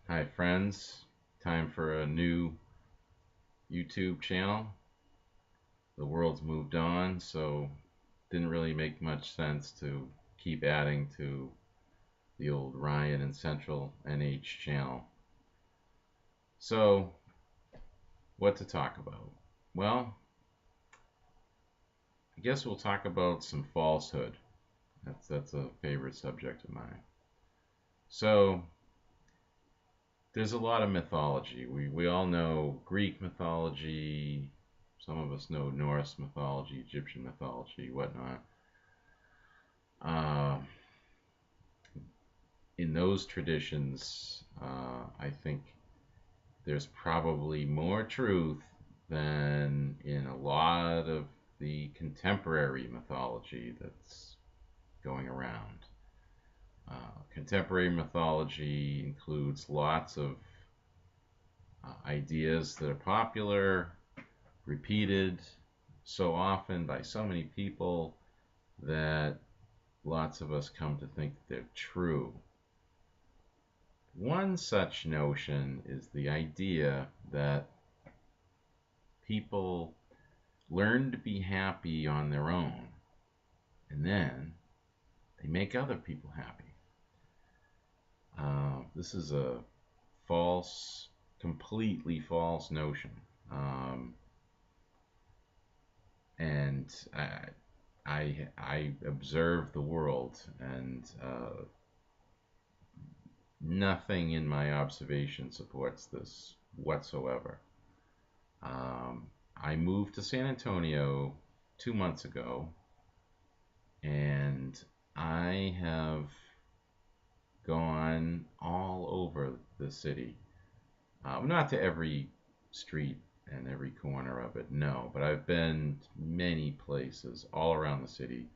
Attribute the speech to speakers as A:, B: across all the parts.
A: Hi friends, time for a new YouTube channel. The world's moved on, so didn't really make much sense to keep adding to the old Ryan and Central NH channel. So, what to talk about? Well, I guess we'll talk about some falsehood. That's a favorite subject of mine. So, there's a lot of mythology. We all know Greek mythology. Some of us know Norse mythology, Egyptian mythology, whatnot. Uh, in those traditions, I think there's probably more truth than in a lot of the contemporary mythology that's going around. Contemporary mythology includes lots of ideas that are popular, repeated so often by so many people that lots of us come to think they're true. One such notion is the idea that people learn to be happy on their own and then they make other people happy. This is a false, completely false notion. And I observe the world, and nothing in my observation supports this whatsoever. I moved to San Antonio 2 months ago, and I have gone all over the city. Not to every street and every corner of it, no, but I've been many places all around the city.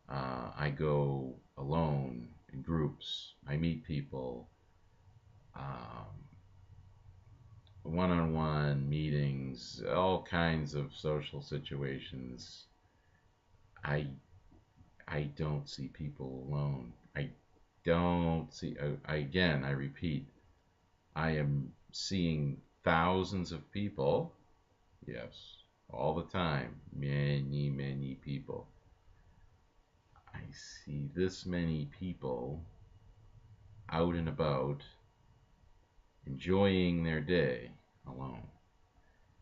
A: I go alone, in groups, I meet people, one-on-one meetings, all kinds of social situations. I I don't see people alone. I don't see. Again, I repeat, I am seeing thousands of people. Yes, all the time. Many, many people. I see this many people out and about enjoying their day alone.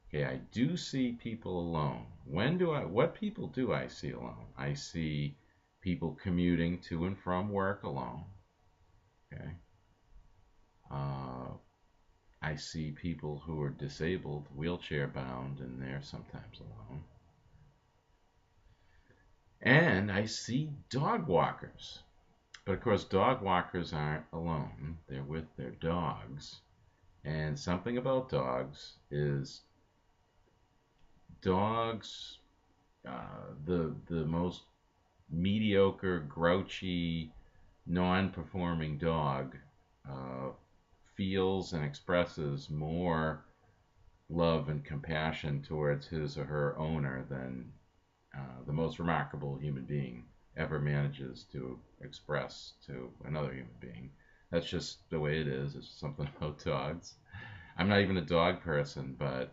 A: Okay, I do see people alone. What people do I see alone? I see people commuting to and from work alone. Okay. Uh, I see people who are disabled, wheelchair bound, and they're sometimes alone. And I see dog walkers. But of course, dog walkers aren't alone, they're with their dogs. And something about dogs is dogs, the most mediocre, grouchy, non-performing dog uh, feels and expresses more love and compassion towards his or her owner than the most remarkable human being ever manages to express to another human being. That's just the way it is. It's something about dogs. I'm not even a dog person, but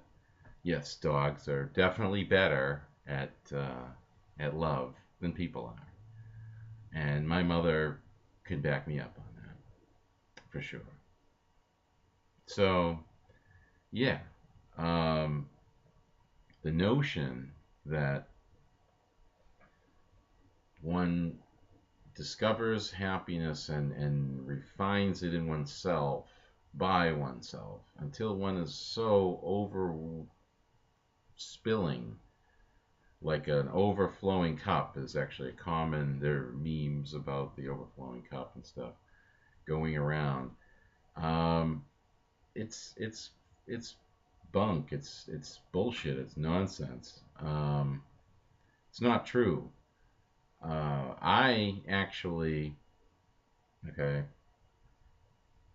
A: yes, dogs are definitely better at love than people are, and my mother could back me up on that for sure. So yeah, um, the notion that one discovers happiness and refines it in oneself by oneself until one is so over spilling, like an overflowing cup is actually a common. There are memes about the overflowing cup and stuff going around. Um, it's bunk. It's bullshit. It's nonsense. It's not true. I actually, okay,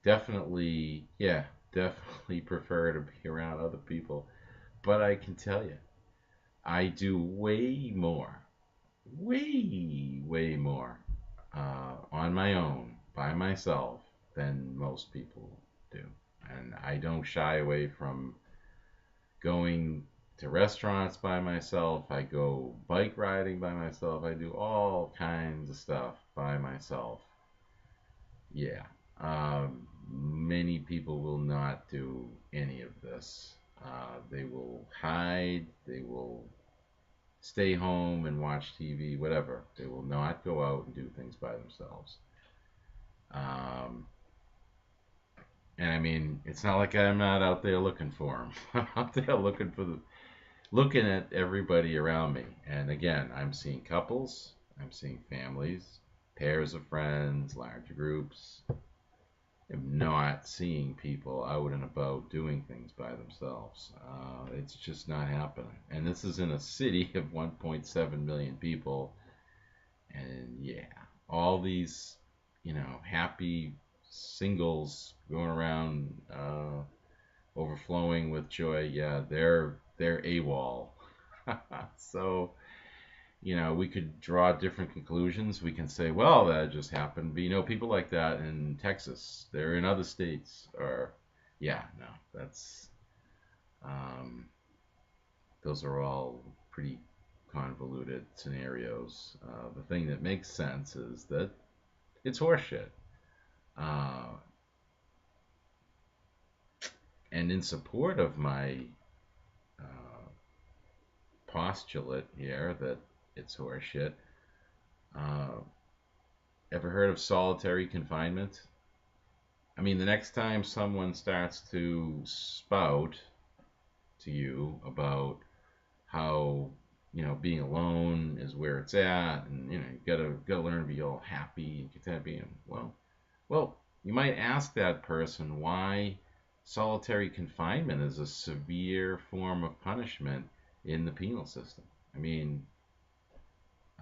A: definitely, yeah, definitely prefer to be around other people. But I can tell you, I do way more on my own, by myself, than most people do. And I don't shy away from going to restaurants by myself. I go bike riding by myself. I do all kinds of stuff by myself. Yeah. Many people will not do any of this. They will hide. They will stay home and watch TV, whatever. They will not go out and do things by themselves. Um, and I mean, it's not like I'm not out there looking for them. I'm out there looking at everybody around me. And again, I'm seeing couples, I'm seeing families, pairs of friends, large groups. I'm not seeing people out and about doing things by themselves. It's just not happening. And this is in a city of 1.7 million people. And yeah, all these, happy singles going around, overflowing with joy. Yeah, they're AWOL. So, we could draw different conclusions. We can say, well, that just happened. But people like that in Texas, they're in other states. Or, yeah, no, um, those are all pretty convoluted scenarios. The thing that makes sense is that it's horseshit. Uh, and in support of my uh, postulate here that it's horseshit, uh, ever heard of solitary confinement? I mean, the next time someone starts to spout to you about how being alone is where it's at, and you gotta learn to be all happy and content being well, you might ask that person why solitary confinement is a severe form of punishment in the penal system. I mean,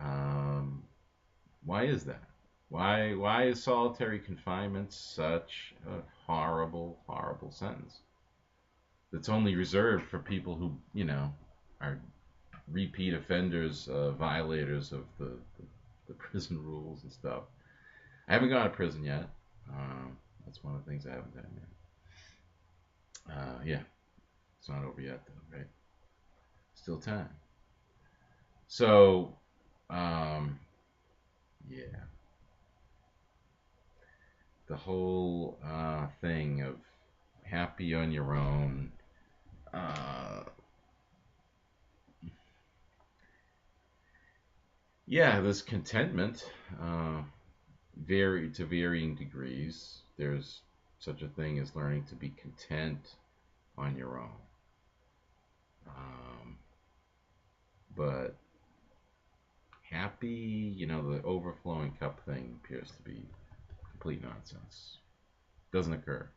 A: um, why is that? Why is solitary confinement such a horrible, horrible sentence that's only reserved for people who, are repeat offenders, violators of the prison rules and stuff. I haven't gone to prison yet. That's one of the things I haven't done yet. Yeah, it's not over yet though, right? Still time. So, yeah, the whole thing of happy on your own. Uh, yeah, this contentment, vary to varying degrees. There's such a thing as learning to be content on your own. Um, but happy, the overflowing cup thing appears to be complete nonsense. Doesn't occur.